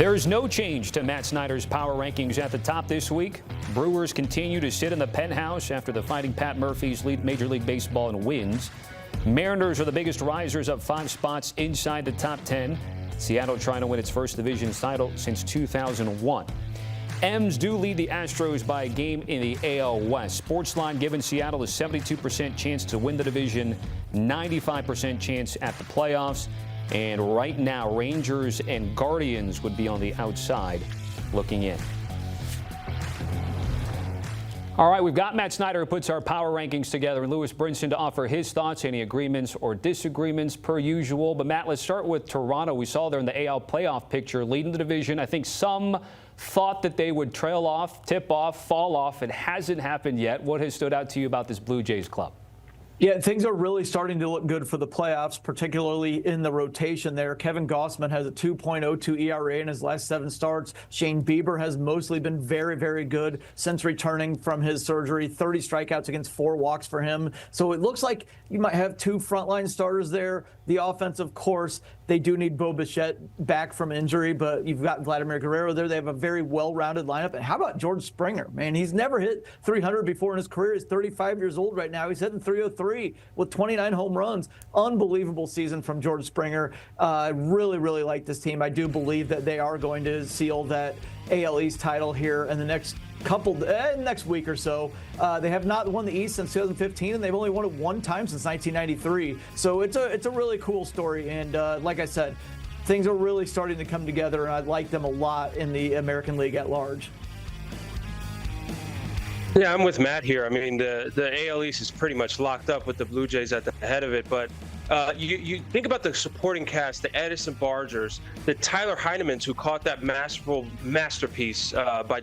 There's no change to Matt Snyder's power rankings at the top this week. Brewers continue to sit in the penthouse after the Fighting Pat Murphys lead Major League Baseball in wins. Mariners are the biggest risers, up 5 spots inside the top 10. Seattle trying to win its first division title since 2001. M's do lead the Astros by a game in the AL West. Sportsline giving Seattle a 72% chance to win the division, 95% chance at the playoffs. And right now, Rangers and Guardians would be on the outside looking in. All right, we've got Matt Snyder who puts our power rankings together, and Lewis Brinson to offer his thoughts, any agreements or disagreements per usual. But Matt, let's start with Toronto. We saw there in the AL playoff picture leading the division. I think some thought that they would trail off, tip off, fall off. It hasn't happened yet. What has stood out to you about this Blue Jays club? Yeah, things are really starting to look good for the playoffs, particularly in the rotation there. Kevin Gausman has a 2.02 ERA in his last 7 starts. Shane Bieber has mostly been very, very good since returning from his surgery. 30 strikeouts against 4 walks for him. So it looks like you might have 2 frontline starters there. The offense, of course, they do need Bo Bichette back from injury, but you've got Vladimir Guerrero there. They have a very well-rounded lineup. And how about George Springer? Man, he's never hit 300 before in his career. He's 35 years old right now. He's hitting 303 with 29 home runs. Unbelievable season from George Springer. I really, really like this team. I do believe that they are going to seal that AL East title here in the next next week or so. They have not won the East since 2015, and they've only won it 1 time since 1993. So it's a really cool story. And like I said, things are really starting to come together, and I like them a lot in the American League at large. Yeah, I'm with Matt here. I mean, the AL East is pretty much locked up with the Blue Jays at the head of it. But you think about the supporting cast, the Edison Bargers, the Tyler Heinemans, who caught that masterpiece by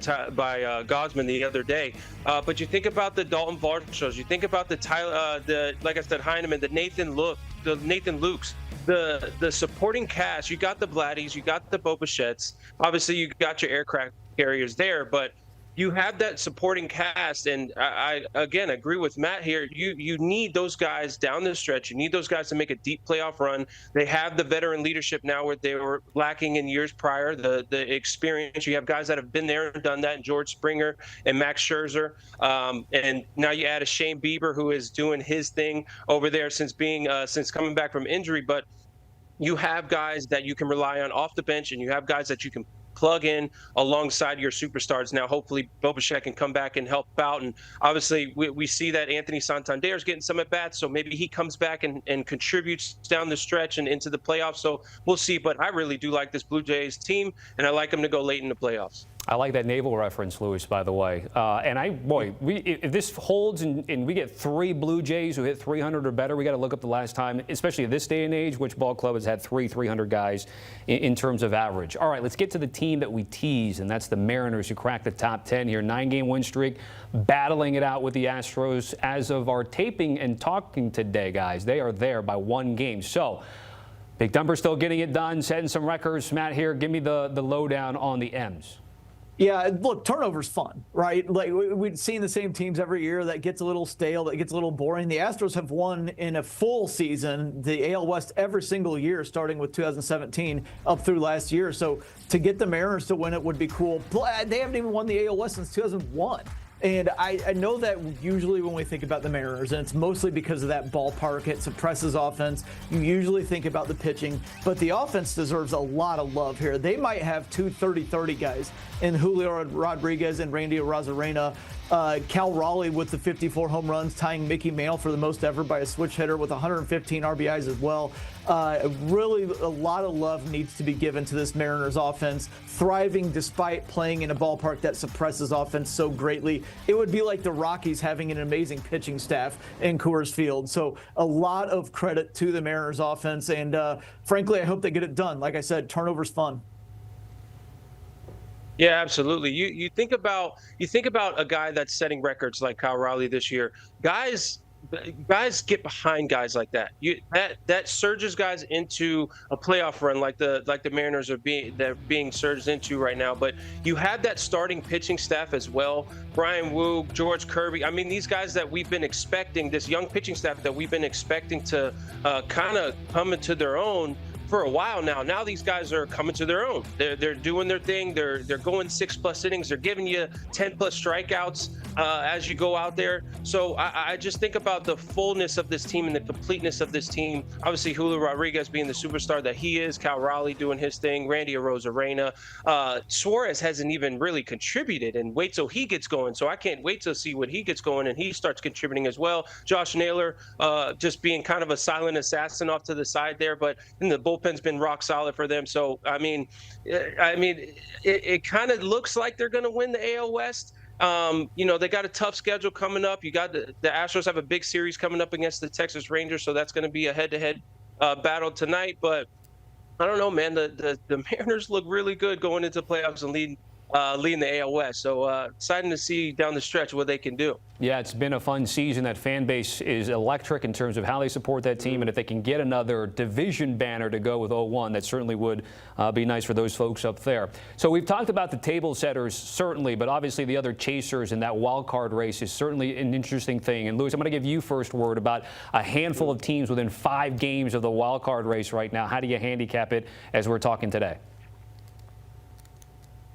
Gausman the other day. But you think about the Dalton Varshows, you think about the like I said, Heineman, the Nathan Lukes, the supporting cast. You got the Vladdies, you got the Bo Bichettes. Obviously, you got your aircraft carriers there, but you have that supporting cast, and I again agree with Matt here. You need those guys down the stretch. You need those guys to make a deep playoff run. They have the veteran leadership now where they were lacking in years prior, the experience. You have guys that have been there and done that, and George Springer and Max Scherzer. And now you add a Shane Bieber, who is doing his thing over there since coming back from injury. But you have guys that you can rely on off the bench, and you have guys that you can plug in alongside your superstars. Now, hopefully, Bo Bichette can come back and help out. And obviously, we see that Anthony Santander is getting some at-bats, so maybe he comes back and contributes down the stretch and into the playoffs. So we'll see. But I really do like this Blue Jays team, and I like them to go late in the playoffs. I like that naval reference, Lewis, by the way. If this holds and we get 3 Blue Jays who hit 300 or better, we got to look up the last time, especially at this day and age, which ball club has had 300 guys in terms of average. All right, let's get to the team that we tease, and that's the Mariners, who cracked the top 10 here. 9-game win streak, battling it out with the Astros. As of our taping and talking today, guys, they are there by 1 game. So Big Dumper still getting it done, setting some records. Matt here, give me the lowdown on the M's. Yeah, look, turnover's fun, right? Like, we've seen the same teams every year. That gets a little stale, that gets a little boring. The Astros have won in a full season the AL West every single year, starting with 2017 up through last year. So to get the Mariners to win it would be cool. They haven't even won the AL West since 2001. And I know that usually when we think about the Mariners, and it's mostly because of that ballpark, it suppresses offense, you usually think about the pitching, but the offense deserves a lot of love here. They might have 2 30-30 guys in Julio Rodriguez and Randy Arozarena. Cal Raleigh with the 54 home runs, tying Mickey Mantle for the most ever by a switch hitter with 115 RBIs as well. Really, a lot of love needs to be given to this Mariners offense, thriving despite playing in a ballpark that suppresses offense so greatly. It would be like the Rockies having an amazing pitching staff in Coors Field. So a lot of credit to the Mariners offense, and frankly, I hope they get it done. Like I said, turnover's fun. Yeah, absolutely. You think about a guy that's setting records like Kyle Raleigh this year. Guys get behind guys like that. That surges guys into a playoff run like the Mariners are being surged into right now. But you have that starting pitching staff as well. Brian Wu, George Kirby. I mean, these guys that we've been expecting, this young pitching staff that we've been expecting to kind of come into their own. for a while now. Now these guys are coming to their own. They're doing their thing. They're going 6+ innings. They're giving you 10+ strikeouts as you go out there. So I just think about the fullness of this team and the completeness of this team. Obviously, Julio Rodriguez being the superstar that he is, Cal Raleigh doing his thing, Randy Arozarena. Suarez hasn't even really contributed, and wait till he gets going. So I can't wait to see what he gets going and he starts contributing as well. Josh Naylor just being kind of a silent assassin off to the side there, but in the bullpen's been rock solid for them. So it kind of looks like they're going to win the AL West. They got a tough schedule coming up. You got the Astros have a big series coming up against the Texas Rangers, so that's going to be a head-to-head battle tonight. But I don't know, man. The Mariners look really good going into playoffs and leading the AL West. So exciting to see down the stretch what they can do. Yeah, it's been a fun season. That fan base is electric in terms of how they support that team. And if they can get another division banner to go with 0-1, that certainly would be nice for those folks up there. So we've talked about the table setters, certainly, but obviously the other chasers in that wild card race is certainly an interesting thing. And Lewis, I'm going to give you first word about a handful of teams within 5 games of the wild card race right now. How do you handicap it as we're talking today?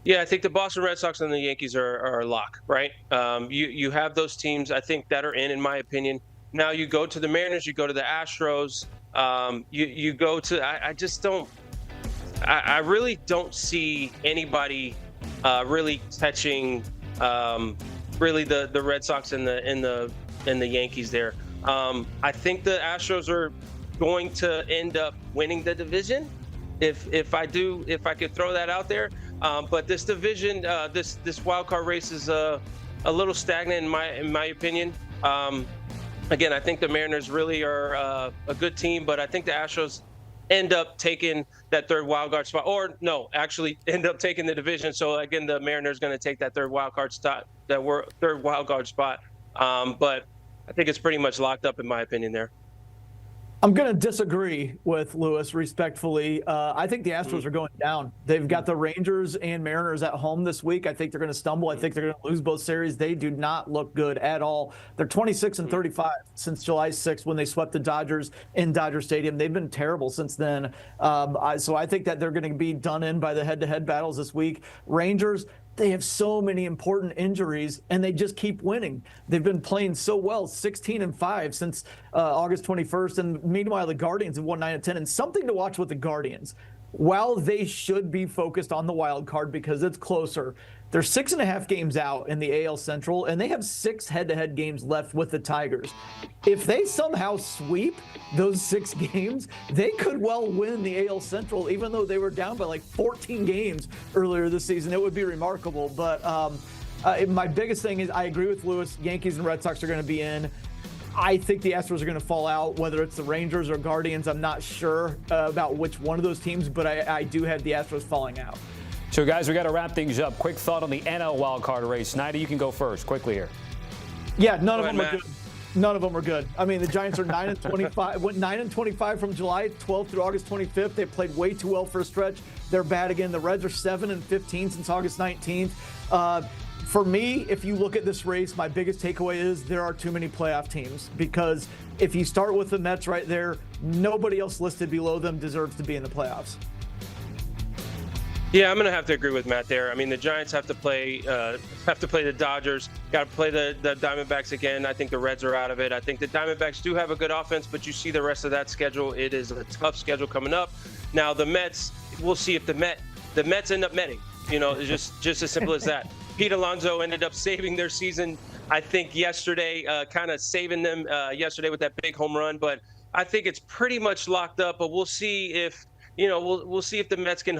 Yeah, I think the Boston Red Sox and the Yankees are a lock, right? You have those teams, I think, that are in my opinion. Now you go to the Mariners, you go to the Astros, you go to I really don't see anybody really touching really the Red Sox and the Yankees there. I think the Astros are going to end up winning the division. If I could throw that out there. But this division, this wild card race is a little stagnant in my opinion. Again, I think the Mariners really are a good team, but I think the Astros end up taking that third wild card spot, or no, actually end up taking the division. So again, the Mariners going to take that third wild card spot. But I think it's pretty much locked up in my opinion there. I'm going to disagree with Lewis respectfully. I think the Astros are going down. They've got the Rangers and Mariners at home this week. I think they're going to stumble. I think they're going to lose both series. They do not look good at all. They're 26-35 since July 6th when they swept the Dodgers in Dodger Stadium. They've been terrible since then. So I think that they're going to be done in by the head-to-head battles this week. Rangers, they have so many important injuries, and they just keep winning. They've been playing so well, 16-5 since August 21st. And meanwhile, the Guardians have won 9 of 10. And something to watch with the Guardians. While they should be focused on the wild card because it's closer, they're 6.5 games out in the AL Central, and they have 6 head-to-head games left with the Tigers. If they somehow sweep those 6 games, they could well win the AL Central, even though they were down by like 14 games earlier this season. It would be remarkable. But my biggest thing is I agree with Lewis. Yankees and Red Sox are going to be in. I think the Astros are going to fall out, whether it's the Rangers or Guardians. I'm not sure about which one of those teams, but I do have the Astros falling out. So, guys, we got to wrap things up. Quick thought on the NL wildcard race. Snyder, you can go first, quickly here. Yeah, none of them are good. None of them are good. I mean, the Giants are 9-25. Went 9-25 from July 12th through August 25th. They played way too well for a stretch. They're bad again. The Reds are 7-15 since August 19th. For me, if you look at this race, my biggest takeaway is there are too many playoff teams, because if you start with the Mets right there, nobody else listed below them deserves to be in the playoffs. Yeah, I'm going to have to agree with Matt there. I mean, the Giants have to play the Dodgers, got to play the Diamondbacks again. I think the Reds are out of it. I think the Diamondbacks do have a good offense, but you see the rest of that schedule. It is a tough schedule coming up. Now, the Mets, we'll see if the Mets end up Metting. You know, it's just as simple as that. Pete Alonso ended up saving their season, I think, yesterday, kind of saving them yesterday with that big home run. But I think it's pretty much locked up. But we'll see if, we'll see if the Mets can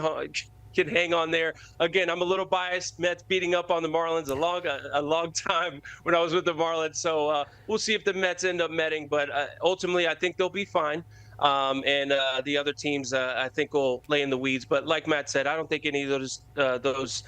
hang on there. Again, I'm a little biased. Mets beating up on the Marlins a long time when I was with the Marlins. So we'll see if the Mets end up Metting. But ultimately, I think they'll be fine. And the other teams, I think, will lay in the weeds. But like Matt said, I don't think any of those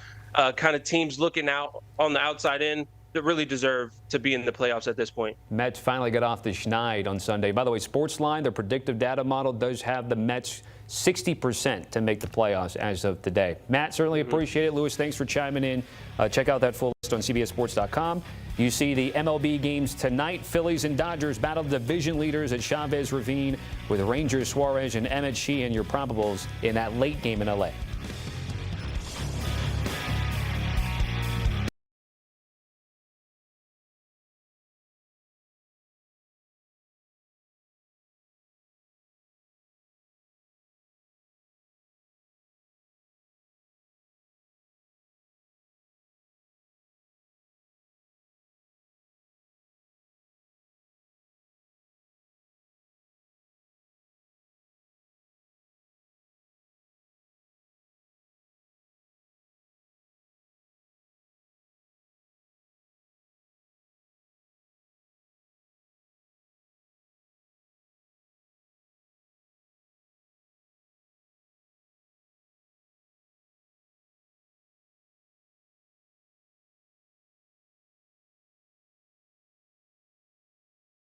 kind of teams looking out on the outside in that really deserve to be in the playoffs at this point. Mets finally got off the schneid on Sunday. By the way, Sportsline, their predictive data model, does have the Mets 60% to make the playoffs as of today. Matt, certainly appreciate it. Lewis, thanks for chiming in. Check out that full list on CBSSports.com. You see the MLB games tonight. Phillies and Dodgers battle division leaders at Chavez Ravine with Rangers, Suarez, and Emmett Sheehan, your probables in that late game in L.A.